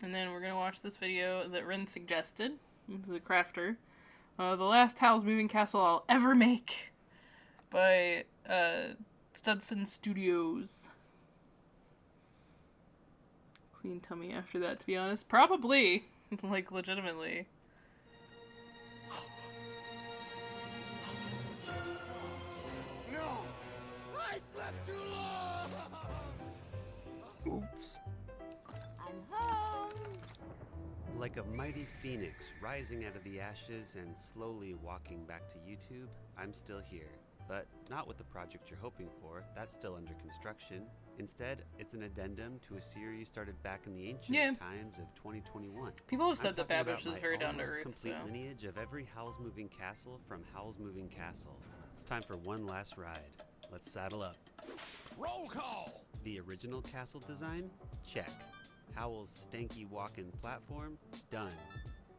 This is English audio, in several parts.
And then we're going to watch this video that Rin suggested, the crafter. The last Howl's Moving Castle I'll ever make by Studson Studios. Clean tummy after that, to be honest. Probably. Like, legitimately. No! I slept too long! Oops. I'm home! Like a mighty phoenix rising out of the ashes and slowly walking back to YouTube, I'm still here. But not with the project you're hoping for, that's still under construction. Instead, it's an addendum to a series started back in the ancient times of 2021. People have said that I'm talking Babish about is very my down to almost earth, complete so. lineage of every Howl's Moving Castle from Howl's Moving Castle. It's time for one last ride. Let's saddle up. Roll call! The original castle design? Check. Howl's stanky walk-in platform? Done.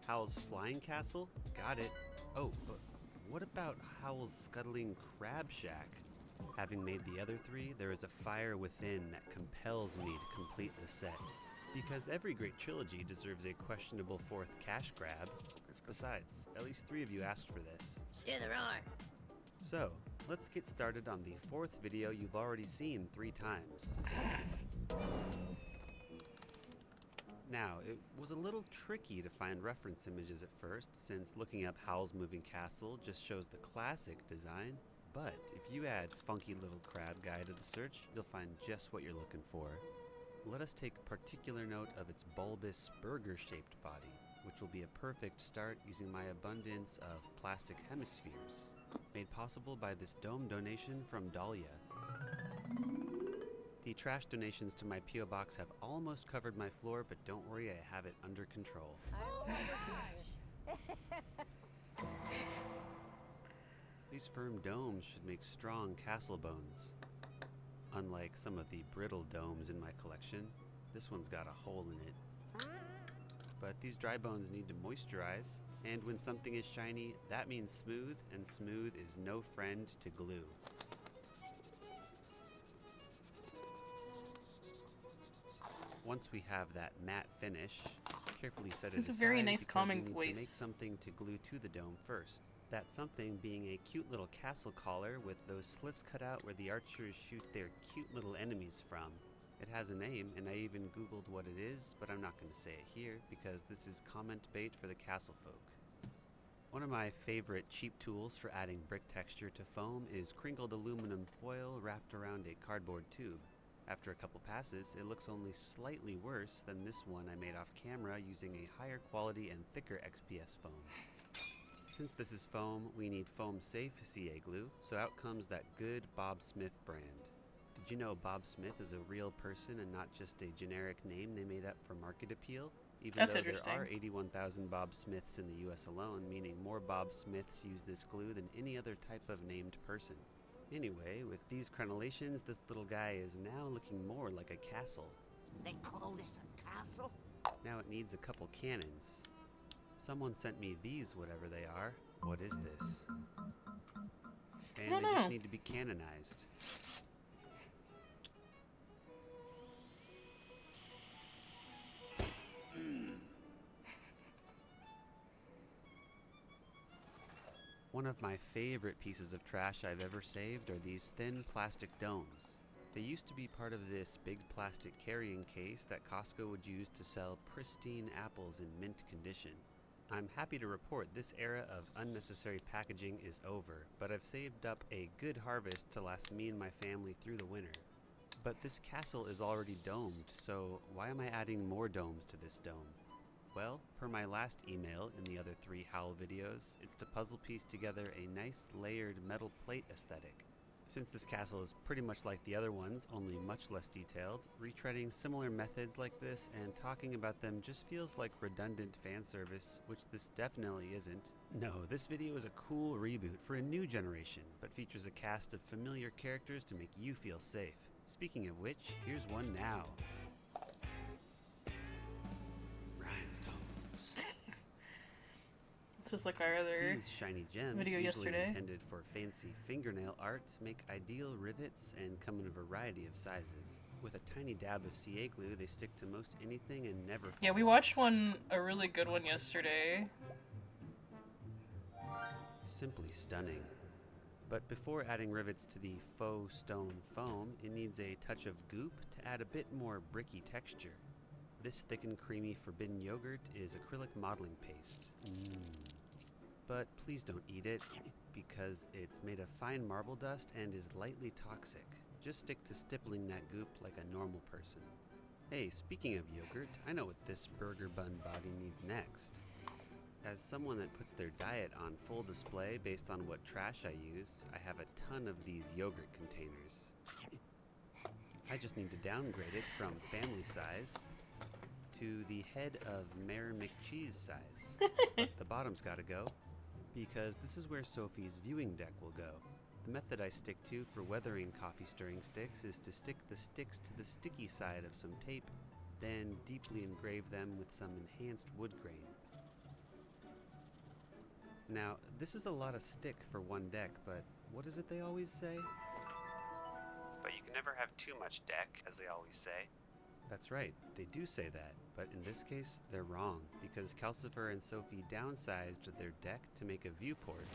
Howl's flying castle? Got it. Oh, but what about Howl's scuttling crab shack? Having made the other three, there is a fire within that compels me to complete the set. Because every great trilogy deserves a questionable fourth cash grab. Besides, at least 3 of you asked for this. Sure there are. So, let's get started on the 4th video you've already seen 3 times. Now, it was a little tricky to find reference images at first, since looking up Howl's Moving Castle just shows the classic design. But if you add Funky Little Crab Guy to the search, you'll find just what you're looking for. Let us take particular note of its bulbous burger-shaped body, which will be a perfect start using my abundance of plastic hemispheres, made possible by this dome donation from Dahlia. The trash donations to my P.O. box have almost covered my floor, but don't worry, I have it under control. These firm domes should make strong castle bones. Unlike some of the brittle domes in my collection, this one's got a hole in it. But these dry bones need to moisturize, and when something is shiny, that means smooth, and smooth is no friend to glue. Once we have that matte finish, carefully set it aside. It's a very nice because calming we need voice. to make something to glue to the dome first. That something being a cute little castle collar with those slits cut out where the archers shoot their cute little enemies from. It has a name, and I even googled what it is, but I'm not going to say it here because this is comment bait for the castle folk. One of my favorite cheap tools for adding brick texture to foam is crinkled aluminum foil wrapped around a cardboard tube. After a couple passes, it looks only slightly worse than this one I made off camera using a higher quality and thicker XPS foam. Since this is foam, we need foam-safe CA glue, so out comes that good Bob Smith brand. Did you know Bob Smith is a real person and not just a generic name they made up for market appeal? Even That's though interesting. there are 81,000 Bob Smiths in the US alone, meaning more Bob Smiths use this glue than any other type of named person. Anyway, with these crenellations, this little guy is now looking more like a castle. They call this a castle? Now it needs a couple cannons. Someone sent me these, whatever they are. What is this? And they just need to be canonized. One of my favorite pieces of trash I've ever saved are these thin plastic domes. They used to be part of this big plastic carrying case that Costco would use to sell pristine apples in mint condition. I'm happy to report this era of unnecessary packaging is over, but I've saved up a good harvest to last me and my family through the winter. But this castle is already domed, so why am I adding more domes to this dome? Well, per my last email in the other 3 Howl videos, it's to puzzle piece together a nice layered metal plate aesthetic. Since this castle is pretty much like the other ones, only much less detailed, retreading similar methods like this and talking about them just feels like redundant fan service, which this definitely isn't. No, this video is a cool reboot for a new generation, but features a cast of familiar characters to make you feel safe. Speaking of which, here's one now. It's just like our other These shiny gems, video usually yesterday. intended for fancy fingernail art, make ideal rivets and come in a variety of sizes. With a tiny dab of CA glue, they stick to most anything and never fall Yeah, we off. watched a really good one yesterday. Simply stunning. But before adding rivets to the faux stone foam, it needs a touch of goop to add a bit more bricky texture. This thick and creamy forbidden yogurt is acrylic modeling paste. But please don't eat it, because it's made of fine marble dust and is lightly toxic. Just stick to stippling that goop like a normal person. Hey, speaking of yogurt, I know what this burger bun body needs next. As someone that puts their diet on full display based on what trash I use, I have a ton of these yogurt containers. I just need to downgrade it from family size to the head of Mayor McCheese size. But the bottom's gotta go, because this is where Sophie's viewing deck will go. The method I stick to for weathering coffee stirring sticks is to stick the sticks to the sticky side of some tape, then deeply engrave them with some enhanced wood grain. Now, this is a lot of stick for one deck, but what is it they always say? But you can never have too much deck, as they always say. That's right, they do say that, but in this case, they're wrong, because Calcifer and Sophie downsized their deck to make a viewport.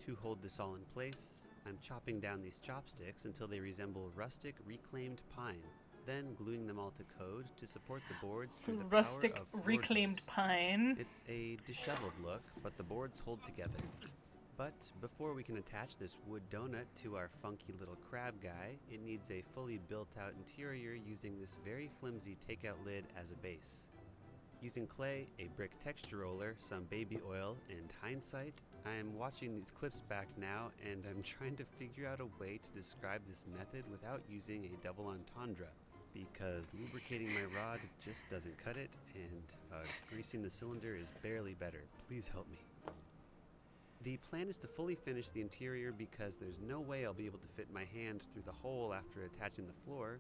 To hold this all in place, I'm chopping down these chopsticks until they resemble rustic reclaimed pine, then gluing them all to code to support the boards through the Rustic power of floor reclaimed joists. pine. It's a disheveled look, but the boards hold together. But before we can attach this wood donut to our funky little crab guy, it needs a fully built-out interior using this very flimsy takeout lid as a base. Using clay, a brick texture roller, some baby oil, and hindsight, I am watching these clips back now and I'm trying to figure out a way to describe this method without using a double entendre, because lubricating my rod just doesn't cut it, and greasing the cylinder is barely better. Please help me. The plan is to fully finish the interior because there's no way I'll be able to fit my hand through the hole after attaching the floor,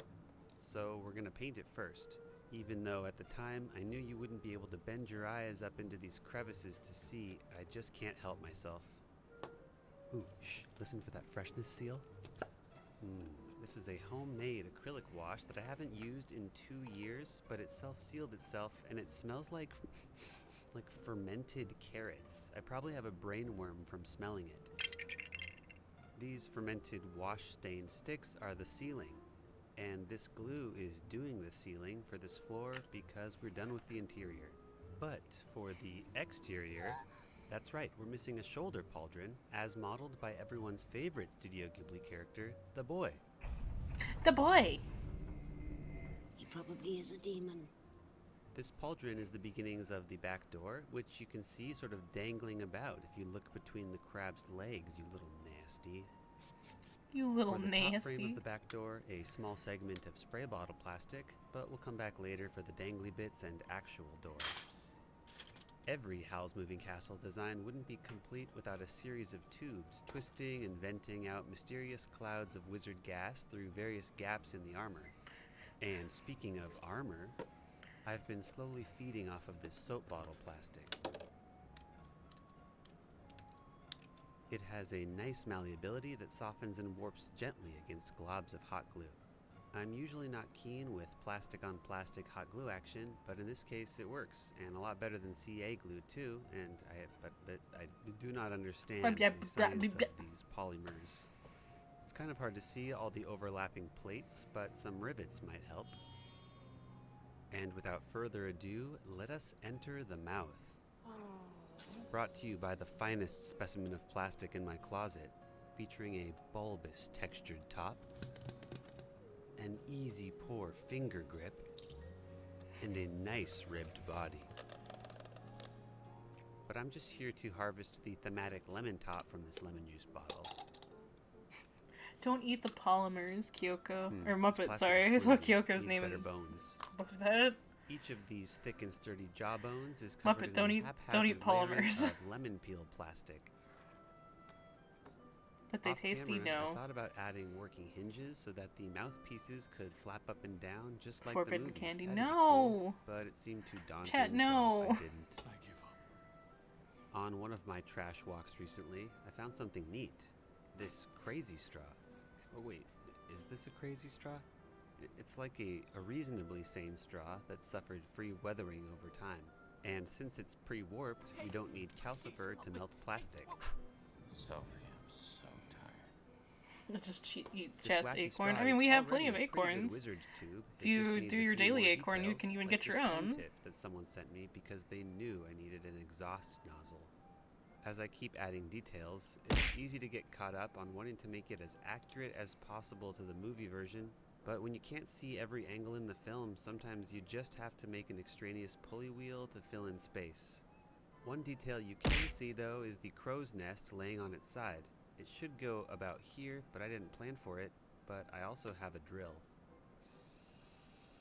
so we're gonna paint it first. Even though at the time I knew you wouldn't be able to bend your eyes up into these crevices to see, I just can't help myself. Ooh, shh, listen for that freshness seal. This is a homemade acrylic wash that I haven't used in 2 years, but it self-sealed itself and it smells like fermented carrots. I probably have a brain worm from smelling it. These fermented wash-stained sticks are the sealing. And this glue is doing the sealing for this floor because we're done with the interior. But for the exterior, that's right, we're missing a shoulder pauldron, as modeled by everyone's favorite Studio Ghibli character, the boy. The boy! He probably is a demon. This pauldron is the beginnings of the back door, which you can see sort of dangling about if you look between the crab's legs, you little nasty. You little For the top frame nasty. of the back door, a small segment of spray bottle plastic, but we'll come back later for the dangly bits and actual door. Every Howl's Moving Castle design wouldn't be complete without a series of tubes, twisting and venting out mysterious clouds of wizard gas through various gaps in the armor. And speaking of armor, I've been slowly feeding off of this soap bottle plastic. It has a nice malleability that softens and warps gently against globs of hot glue. I'm usually not keen with plastic on plastic hot glue action, but in this case it works, and a lot better than CA glue too, and I do not understand the science of these polymers. It's kind of hard to see all the overlapping plates, but some rivets might help. And without further ado, let us enter the mouth. Brought to you by the finest specimen of plastic in my closet, featuring a bulbous textured top, an easy pour finger grip, and a nice ribbed body. But I'm just here to harvest the thematic lemon top from this lemon juice bottle. Don't eat the polymers, Kyoko. Or This Muppet, plastic sorry. is I saw flimsy, Kyoko's needs name better in bones. above that. Each of these thick and sturdy jawbones is covered Muppet, in a don't eat haphazard layering polymers. of lemon peel plastic. But they Off tasty, camera, I no. thought about adding working hinges so that the mouthpieces could flap up and down just like Forbidden the movie. candy, That'd be no! cool, but it seemed too daunting, Chat, so no! I didn't. I give up. On one of my trash walks recently, I found something neat. This crazy straw. Oh wait, is this a crazy straw? It's like a reasonably sane straw that suffered free weathering over time. And since it's pre-warped, we don't need calcifer to melt plastic. Sophie, I'm so tired. Just eat This Chat's wacky acorn. straw I mean, is we have plenty of already a pretty good acorns. wizard's tube. If It just you needs do a your few daily more acorn, you details, can even like get your this pen own. tip that someone sent me because they knew I needed an exhaust nozzle. As I keep adding details, it's easy to get caught up on wanting to make it as accurate as possible to the movie version, but when you can't see every angle in the film, sometimes you just have to make an extraneous pulley wheel to fill in space. One detail you can see though is the crow's nest laying on its side. It should go about here, but I didn't plan for it, but I also have a drill.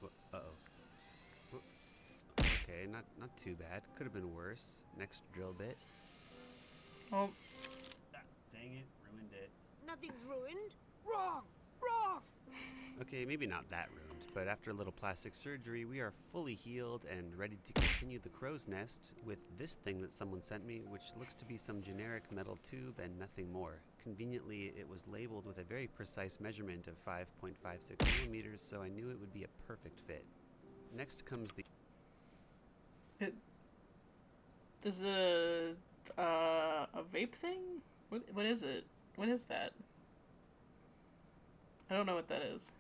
Uh-oh. Okay, not too bad. Could have been worse. Next drill bit. Oh, Dang it, ruined it. Nothing's ruined. Wrong! Wrong! Okay, maybe not that ruined, but after a little plastic surgery, we are fully healed and ready to continue the crow's nest with this thing that someone sent me, which looks to be some generic metal tube and nothing more. Conveniently, it was labeled with a very precise measurement of 5.56 millimeters, so I knew it would be a perfect fit. Next comes the... is it a vape thing? What is it? What is that? I don't know what that is.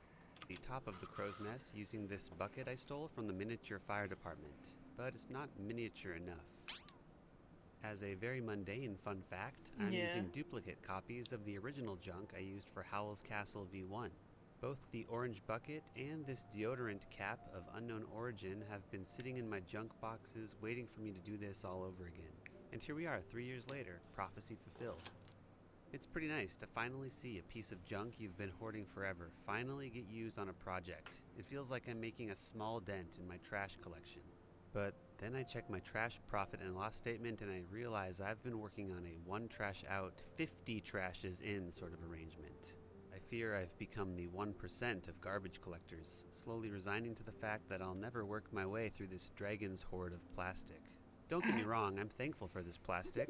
the top of the crow's nest using this bucket I stole from the miniature fire department, but it's not miniature enough. As a very mundane fun fact, I'm using duplicate copies of the original junk I used for Howl's Castle V1. Both the orange bucket and this deodorant cap of unknown origin have been sitting in my junk boxes waiting for me to do this all over again. And here we are, 3 years later, prophecy fulfilled. It's pretty nice to finally see a piece of junk you've been hoarding forever finally get used on a project. It feels like I'm making a small dent in my trash collection. But then I check my trash profit and loss statement and I realize I've been working on a 1 trash out, 50 trashes in sort of arrangement. I fear I've become the 1% of garbage collectors, slowly resigning to the fact that I'll never work my way through this dragon's hoard of plastic. Don't get me wrong, I'm thankful for this plastic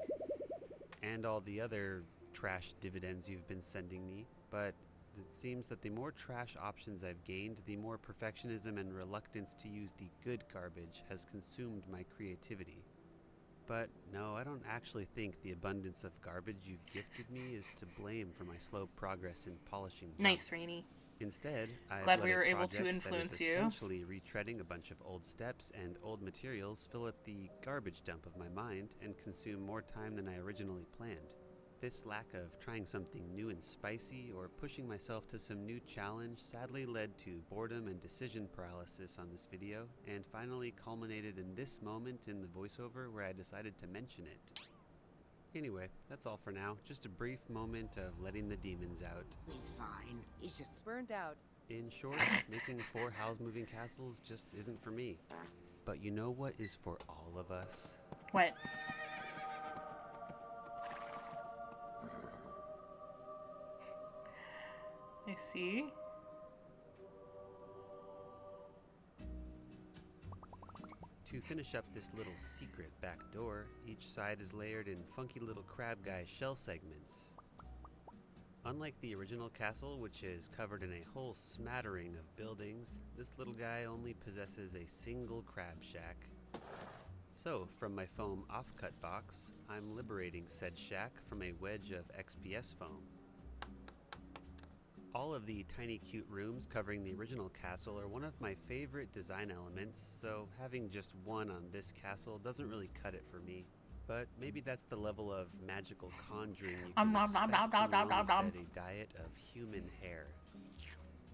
and all the other trash dividends you've been sending me, but it seems that the more trash options I've gained, the more perfectionism and reluctance to use the good garbage has consumed my creativity. But no, I don't actually think the abundance of garbage you've gifted me is to blame for my slow progress in polishing junk. Nice, Rainy. Instead, I've Glad let we a were able to project influence that is you. essentially retreading a bunch of old steps and old materials fill up the garbage dump of my mind and consume more time than I originally planned. This lack of trying something new and spicy or pushing myself to some new challenge sadly led to boredom and decision paralysis on this video, and finally culminated in this moment in the voiceover where I decided to mention it. Anyway, that's all for now. Just a brief moment of letting the demons out. He's fine. He's just Burned out. In short, making 4 Howl's Moving Castles just isn't for me. But you know what is for all of us? What? I see. To finish up this little secret back door, each side is layered in funky little crab guy shell segments. Unlike the original castle, which is covered in a whole smattering of buildings, this little guy only possesses a single crab shack. So, from my foam offcut box, I'm liberating said shack from a wedge of XPS foam. All of the tiny cute rooms covering the original castle are one of my favorite design elements, so having just one on this castle doesn't really cut it for me. But maybe that's the level of magical conjuring you can expect when you're only fed a diet of human hair.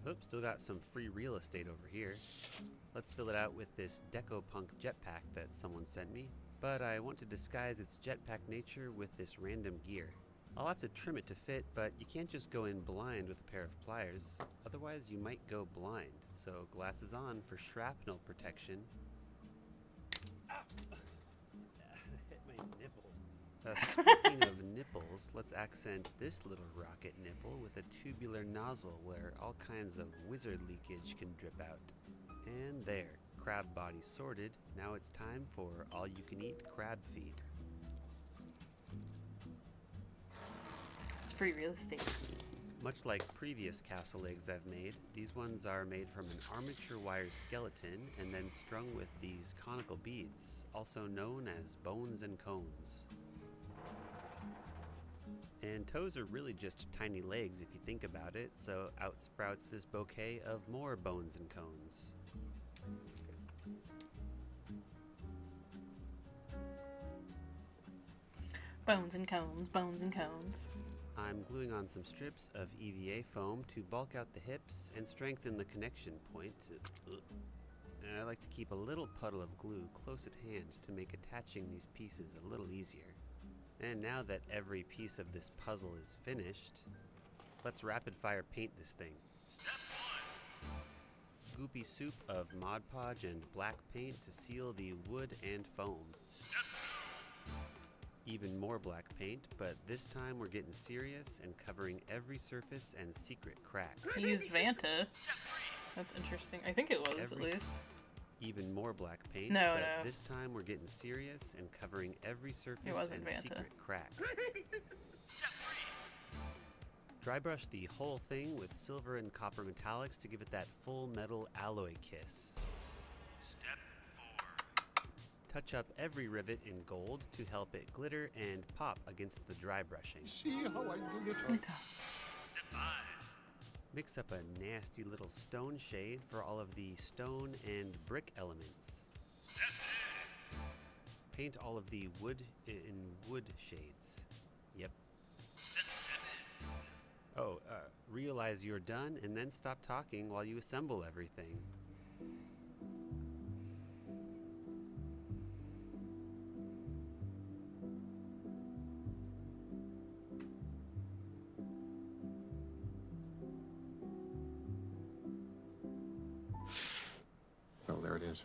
Oops, still got some free real estate over here. Let's fill it out with this deco-punk jetpack that someone sent me, but I want to disguise its jetpack nature with this random gear. I'll have to trim it to fit, but you can't just go in blind with a pair of pliers, otherwise you might go blind, so glasses on for shrapnel protection. Ow! Hit my nipple. Speaking of nipples, let's accent this little rocket nipple with a tubular nozzle where all kinds of wizard leakage can drip out. And there, crab body sorted, now it's time for all-you-can-eat crab feet. free real estate. Much like previous castle legs I've made, these ones are made from an armature wire skeleton and then strung with these conical beads, also known as bones and cones. And toes are really just tiny legs if you think about it, so out sprouts this bouquet of more bones and cones. Bones and cones, bones and cones. I'm gluing on some strips of EVA foam to bulk out the hips and strengthen the connection point. And I like to keep a little puddle of glue close at hand to make attaching these pieces a little easier. And now that every piece of this puzzle is finished, let's rapid fire paint this thing. Step 1! Goopy soup of Mod Podge and black paint to seal the wood and foam. Step 2! Even more black paint, but this time we're getting serious and covering every surface and secret crack. He used Vanta. That's interesting. I think it was, at least. Even more black paint, No. this time we're getting serious and covering every surface and Vanta. secret crack. Step 3! Dry brush the whole thing with silver and copper metallics to give it that full metal alloy kiss. Step 4! Touch up every rivet in gold to help it glitter and pop against the dry brushing. See how I do it? Step 5! Mix up a nasty little stone shade for all of the stone and brick elements. Step 6! Paint all of the wood in wood shades. Yep. Step 7! Oh, realize you're done and then stop talking while you assemble everything. Well, there it is.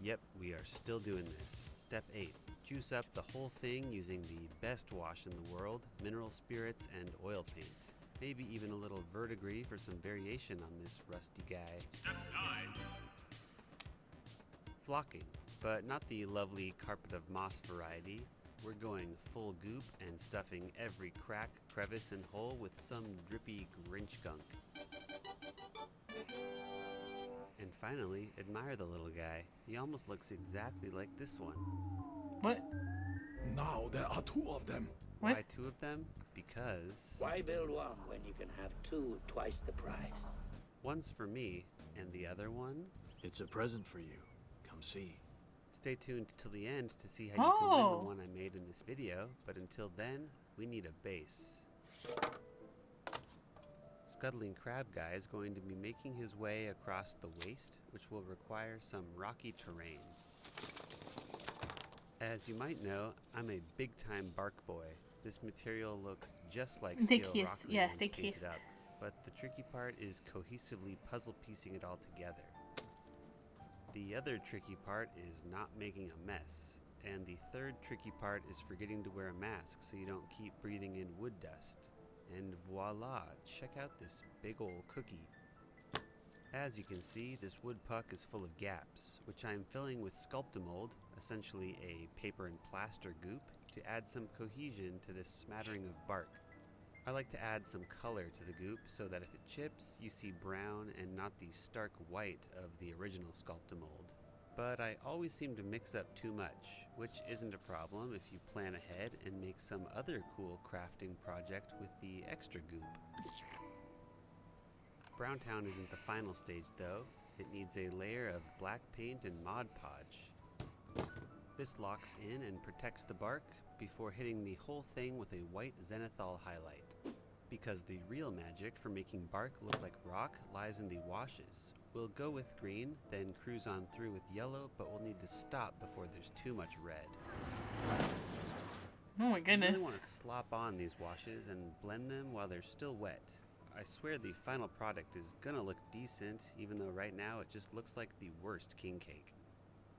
Yep, we are still doing this. Step 8. Juice up the whole thing using the best wash in the world, mineral spirits and oil paint. Maybe even a little verdigris for some variation on this rusty guy. Step 9. Flocking, but not the lovely carpet of moss variety. We're going full goop and stuffing every crack, crevice, and hole with some drippy Grinch gunk. And finally, admire the little guy. He almost looks exactly like this one. What? Now there are two of them. What? Why two of them? Because Why build one when you can have two twice the price? one's for me, and the other one? It's a present for you. Come see. Stay tuned till the end to see how you can win Oh. the one I made in this video, but until then, we need a base. Scuttling Crab Guy is going to be making his way across the waste, which will require some rocky terrain. As you might know, I'm a big-time bark boy. This material looks just like They steel kissed. rock Yeah, rings they painted kissed. up, but the tricky part is cohesively puzzle-piecing it all together. The other tricky part is not making a mess, and the third tricky part is forgetting to wear a mask so you don't keep breathing in wood dust. And voila, check out this big ol' cookie. As you can see, this wood puck is full of gaps, which I'm filling with Sculptamold, essentially a paper and plaster goop, to add some cohesion to this smattering of bark. I like to add some color to the goop so that if it chips, you see brown and not the stark white of the original Sculptamold. But I always seem to mix up too much, which isn't a problem if you plan ahead and make some other cool crafting project with the extra goop. Browntown isn't the final stage though. It needs a layer of black paint and Mod Podge. This locks in and protects the bark before hitting the whole thing with a white zenithal highlight. Because the real magic for making bark look like rock lies in the washes. We'll go with green, then cruise on through with yellow, but we'll need to stop before there's too much red. Oh my You really want to goodness. slop on these washes and blend them while they're still wet. I swear the final product is gonna look decent, even though right now it just looks like the worst king cake.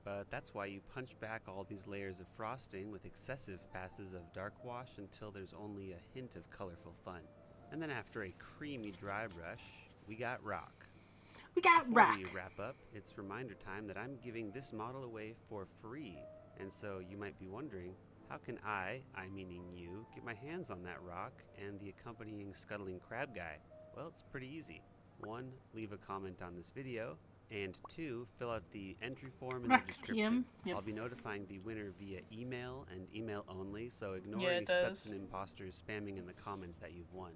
But that's why you punch back all these layers of frosting with excessive passes of dark wash until there's only a hint of colorful fun. And then after a creamy dry brush, we got rock. We got Before rock. we wrap up, it's reminder time that I'm giving this model away for free. And so you might be wondering, How can I meaning you, get my hands on that rock and the accompanying scuttling crab guy? Well, it's pretty easy. 1, leave a comment on this video, and 2, fill out the entry form in the description. Yep. I'll be notifying the winner via email and email only, so ignore Yeah, any it does. Stutson imposters spamming in the comments that you've won.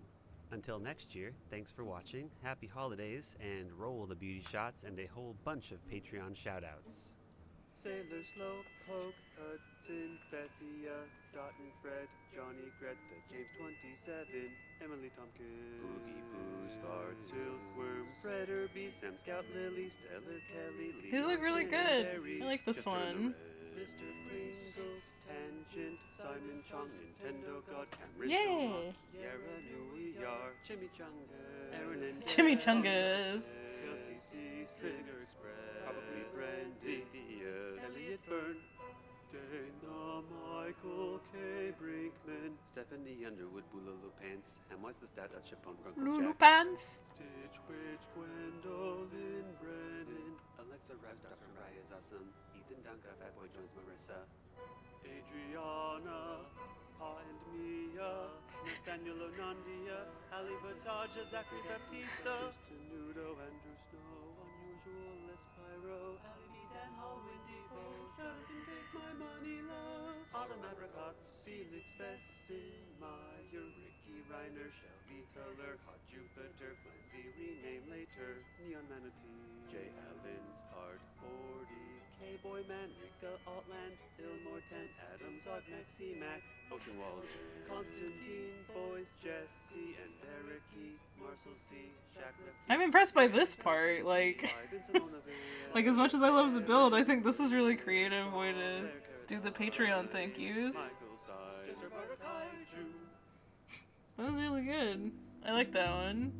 Until next year, thanks for watching, happy holidays, and roll the beauty shots and a whole bunch of Patreon shoutouts. Sailor Slowpoke, Hudson, Bethia, Dot and Fred, Johnny Greta, James 27, Emily Tompkins, Boogie Boo, Scarred Silkworm, Fred Irby, Sam Scout, Lily, Stellar Kelly, These look really good. I like this one. Mr. Pringles, Tangent, Simon Chong, Nintendo God, Cameron, Yay! Kiara, Nui Yar, Chimichangas, Aaron and Chimichangas. Kelsey C, Singer Express, probably Brandy, Elliot Byrne, Dana Michael K. Brinkman, Stephanie Underwood, Boolalo Pants, Hamwise the Stat at Chipon, Grunkle Lulu Jack, pants. Stitch Witch, Gwendolyn Brennan, Alexa Rice, Dr. Rai is awesome, Ethan Dunca, Fat Boy Jones, Marissa, Adriana, Pa and Mia, Nathaniel Onandia, Ali Bataja, Zachary Baptista, Tristan Nudo, Andrew Snow, Unusual, Les Pyro, Ali B. Dan Hall, Windy Bo, Shut It and Take My Money, Love, Autumn Apricots, Felix Vessin, Meyer, Ricky Reiner, Shelby Tuller, Hot Jupiter, Flancy, rename later, Neon Manatee, J. Allen's Art 40, K-Boy Man, Rika Altland, Ilmore 10, Adams, Og, Maxi Mac, Ocean Walls, Constantine, Boys, Jesse, and Derek E, Marcel C, Shaq Left. I'm impressed by this part. Like as much as I love the build, I think this is a really creative way to do the Patreon thank yous. That was really good. I like that one.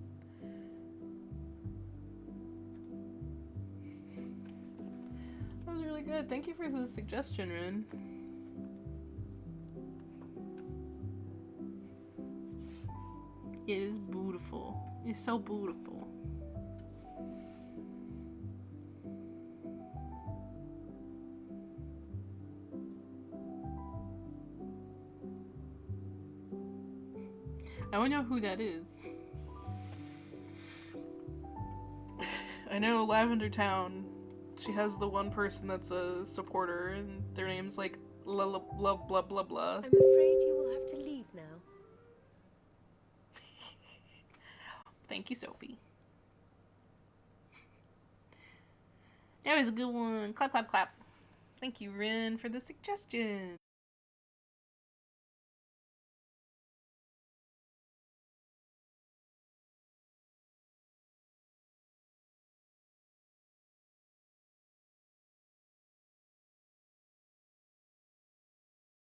That was really good. Thank you for the suggestion, Rin. It is beautiful. It's so beautiful. I don't know who that is. I know Lavender Town. She has the one person that's a supporter, and their name's like blah blah blah blah blah. I'm afraid you will have to leave now. Thank you, Sophie. That was a good one. Clap, clap, clap. Thank you, Rin, for the suggestion.